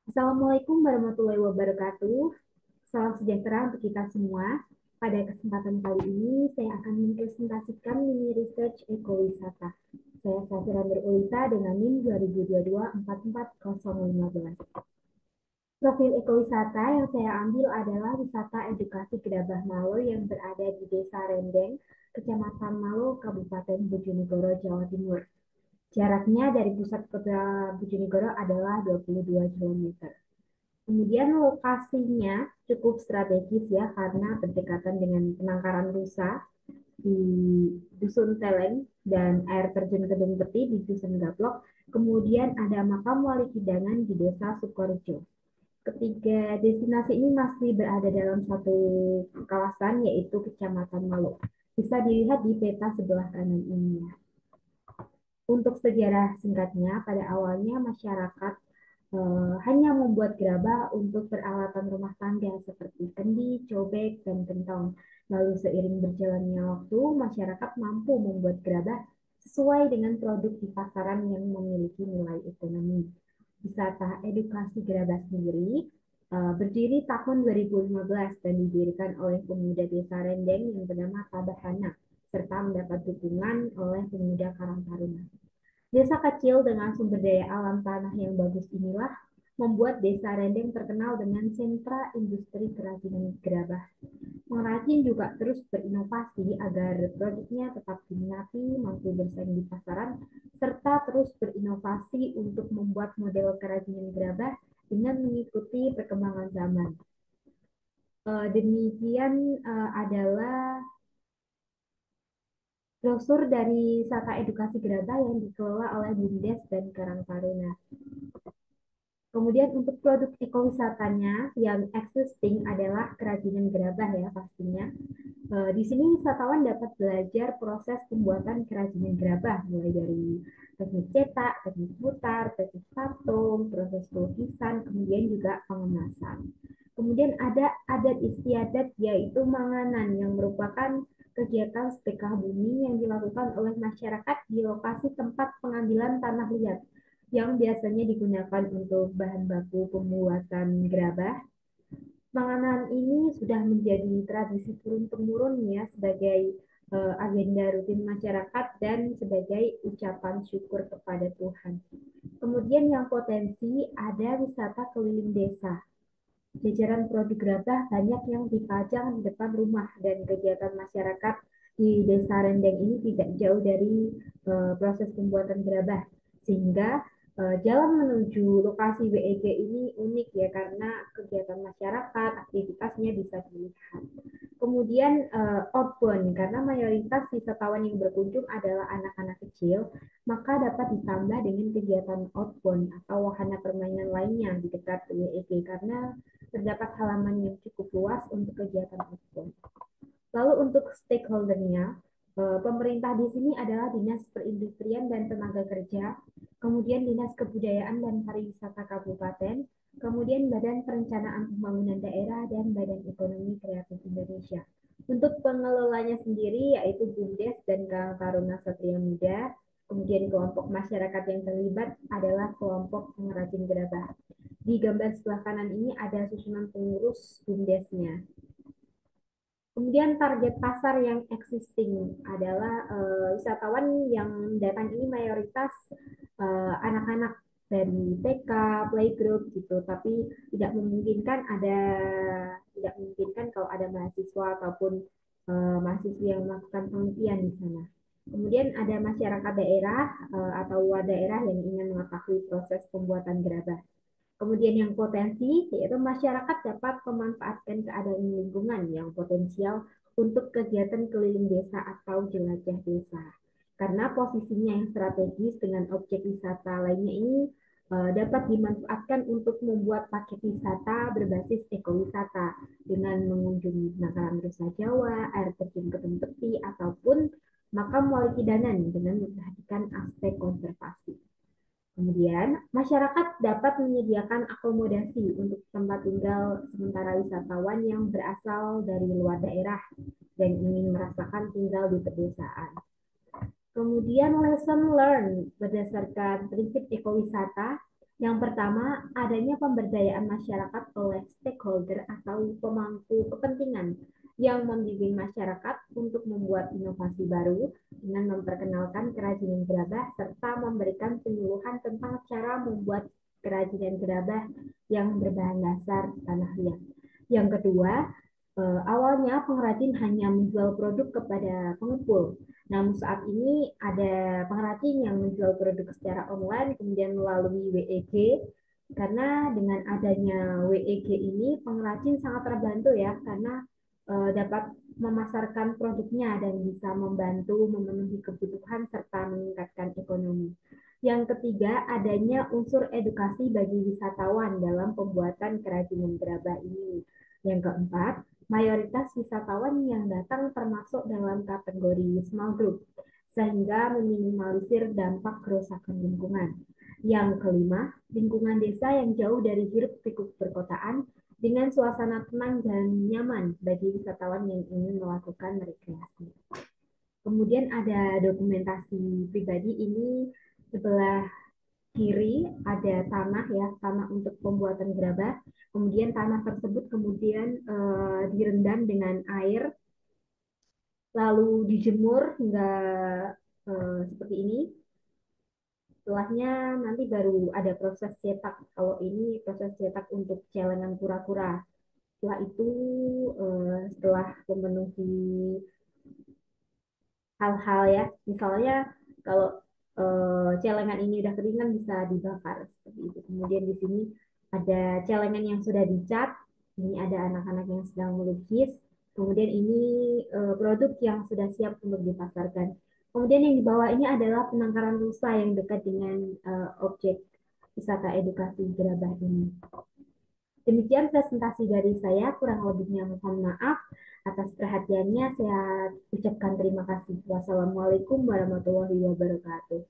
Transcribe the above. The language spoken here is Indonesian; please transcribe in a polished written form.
Assalamualaikum warahmatullahi wabarakatuh. Salam sejahtera untuk kita semua. Pada kesempatan kali ini, saya akan mempresentasikan mini research ekowisata. Saya Safira Nurulita dengan NIM 2022 Profil ekowisata yang saya ambil adalah wisata edukasi Gerabah Malo yang berada di Desa Rendeng, Kecamatan Malo, Kabupaten Bojonegoro, Jawa Timur. Jaraknya dari pusat kota Bojonegoro adalah 22 km. Kemudian lokasinya cukup strategis ya karena berdekatan dengan penangkaran rusa di Dusun Teleng dan air terjun Kedung Peti di Dusun Gaplok. Kemudian ada makam Wali Kidangan di Desa Sukorejo. Ketiga destinasi ini masih berada dalam satu kawasan yaitu Kecamatan Malo. Bisa dilihat di peta sebelah kanan ini ya. Untuk sejarah singkatnya, pada awalnya masyarakat hanya membuat gerabah untuk peralatan rumah tangga seperti kendi, cobek, dan gentong. Lalu seiring berjalannya waktu, masyarakat mampu membuat gerabah sesuai dengan produk di pasaran yang memiliki nilai ekonomi. Wisata edukasi gerabah sendiri berdiri tahun 2015 dan didirikan oleh pemuda desa Rendeng yang bernama Tabahana serta mendapat dukungan oleh pemuda Karang Taruna. Desa kecil dengan sumber daya alam tanah yang bagus inilah membuat Desa Rendeng terkenal dengan sentra industri kerajinan gerabah. Pengrajin juga terus berinovasi agar produknya tetap diminati, mampu bersaing di pasaran, serta terus berinovasi untuk membuat model kerajinan gerabah dengan mengikuti perkembangan zaman. Demikian adalah brosur dari Sata Edukasi Gerabah yang dikelola oleh BUMDes dan Karang Taruna. Kemudian untuk produk ekowisatanya yang existing adalah kerajinan gerabah ya pastinya. Di sini wisatawan dapat belajar proses pembuatan kerajinan gerabah mulai dari teknik cetak, teknik putar, teknik patung, proses pelukisan, kemudian juga pengemasan. Kemudian ada adat istiadat yaitu manganan yang merupakan kegiatan sedekah bumi yang dilakukan oleh masyarakat di lokasi tempat pengambilan tanah liat yang biasanya digunakan untuk bahan baku pembuatan gerabah. Panganan ini sudah menjadi tradisi turun-temurun ya sebagai agenda rutin masyarakat dan sebagai ucapan syukur kepada Tuhan. Kemudian yang potensi ada wisata keliling desa. Jajaran produk gerabah banyak yang dipajang di depan rumah dan kegiatan masyarakat di Desa Rendeng ini tidak jauh dari proses pembuatan gerabah. Sehingga jalan menuju lokasi WEG ini unik ya karena kegiatan masyarakat, aktivitasnya bisa dilihat. Kemudian outbound karena mayoritas wisatawan yang berkunjung adalah anak-anak kecil, maka dapat ditambah dengan kegiatan outbound atau wahana permainan lainnya di dekat WEG karena terdapat halaman yang cukup luas untuk kegiatan outbound. Lalu untuk stakeholdernya, pemerintah di sini adalah Dinas Perindustrian dan Tenaga Kerja, kemudian Dinas Kebudayaan dan Pariwisata Kabupaten, kemudian Badan Perencanaan Pembangunan Daerah dan Badan Ekonomi Kreatif Indonesia. Untuk pengelolanya sendiri yaitu BUMDes dan Karang Taruna Satria Muda, kemudian kelompok masyarakat yang terlibat adalah kelompok pengrajin gerabah. Di gambar sebelah kanan ini ada susunan pengurus BUMDesnya. Kemudian target pasar yang existing adalah wisatawan yang datang ini mayoritas anak-anak dari TK, playgroup gitu, tapi tidak memungkinkan kalau ada mahasiswa ataupun mahasiswa yang melakukan penelitian di sana. Kemudian ada masyarakat daerah atau luar daerah yang ingin mengetahui proses pembuatan gerabah. Kemudian yang potensi, yaitu masyarakat dapat memanfaatkan keadaan lingkungan yang potensial untuk kegiatan keliling desa atau jelajah desa. Karena posisinya yang strategis dengan objek wisata lainnya ini dapat dimanfaatkan untuk membuat paket wisata berbasis ekowisata dengan mengunjungi penangkaran rusa Jawa, air terjun Kedung Peti, ataupun makam Wali Kidanan dengan memperhatikan aspek konservasi. Kemudian, masyarakat dapat menyediakan akomodasi untuk tempat tinggal sementara wisatawan yang berasal dari luar daerah dan ingin merasakan tinggal di pedesaan. Kemudian, lesson learned berdasarkan prinsip ekowisata, Yang pertama, adanya pemberdayaan masyarakat oleh stakeholder atau pemangku kepentingan yang membimbing masyarakat untuk membuat inovasi baru dengan memperkenalkan kerajinan gerabah serta memberikan penyuluhan tentang cara membuat kerajinan gerabah yang berbahan dasar tanah liat. Yang kedua, awalnya pengrajin hanya menjual produk kepada pengepul. Namun saat ini ada pengrajin yang menjual produk secara online, kemudian melalui WEG, karena dengan adanya WEG ini pengrajin sangat terbantu ya, karena dapat memasarkan produknya dan bisa membantu memenuhi kebutuhan serta meningkatkan ekonomi. Yang ketiga, adanya unsur edukasi bagi wisatawan dalam pembuatan kerajinan gerabah ini. Yang keempat, mayoritas wisatawan yang datang termasuk dalam kategori small group, sehingga meminimalisir dampak kerusakan lingkungan. Yang kelima, lingkungan desa yang jauh dari hiruk-pikuk perkotaan dengan suasana tenang dan nyaman bagi wisatawan yang ingin melakukan rekreasi. Kemudian ada dokumentasi pribadi ini sebelah kiri ada tanah ya, tanah untuk pembuatan gerabah. Kemudian tanah tersebut kemudian direndam dengan air, lalu dijemur hingga seperti ini. Setelahnya nanti baru ada proses cetak. Kalau ini proses cetak untuk celengan kura-kura. Setelah itu, setelah memenuhi hal-hal ya, misalnya kalau celengan ini udah kering kan bisa dibakar seperti itu. Kemudian di sini ada celengan yang sudah dicat, ini ada anak-anak yang sedang melukis, kemudian ini produk yang sudah siap untuk dipasarkan. Kemudian yang di bawah ini adalah penangkaran rusa yang dekat dengan objek wisata edukasi Gerabah ini. Demikian presentasi dari saya, kurang lebihnya mohon maaf. Atas perhatiannya saya ucapkan terima kasih. Wassalamualaikum warahmatullahi wabarakatuh.